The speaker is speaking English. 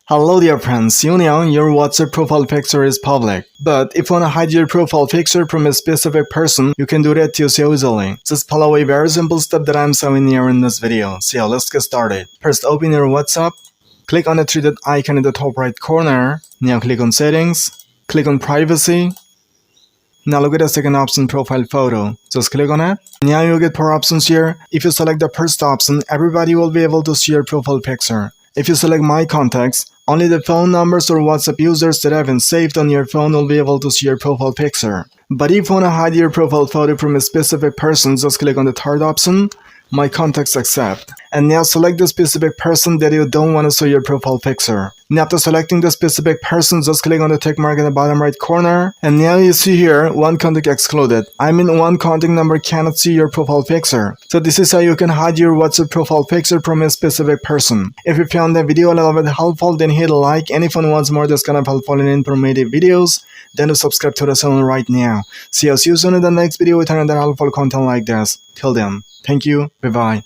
Hello dear friends, you know your WhatsApp profile picture is public. But if you want to hide your profile picture from a specific person, you can do that too so easily. Just follow a very simple step that I'm showing here in this video. So yeah, let's get started. First, open your WhatsApp. Click on the three-dot icon in the top right corner. Now click on Settings. Click on Privacy. Now look at the second option, Profile Photo. Just click on it. Now you get 4 options here. If you select the first option, everybody will be able to see your profile picture. If you select My Contacts, only the phone numbers or WhatsApp users that have been saved on your phone will be able to see your profile picture. But if you want to hide your profile photo from a specific person, just click on the third option, My Contacts Accept. And now select the specific person that you don't want to show your profile picture. Now after selecting the specific person, just click on the tick mark in the bottom right corner. And now you see here, one contact excluded. I mean one contact number cannot see your profile picture. So this is how you can hide your WhatsApp profile picture from a specific person. If you found the video a little bit helpful, then hit a like. And if anyone wants more this kind of helpful and informative videos, then to subscribe to the channel right now. See you soon in the next video with another helpful content like this. Till then, thank you. Bye bye.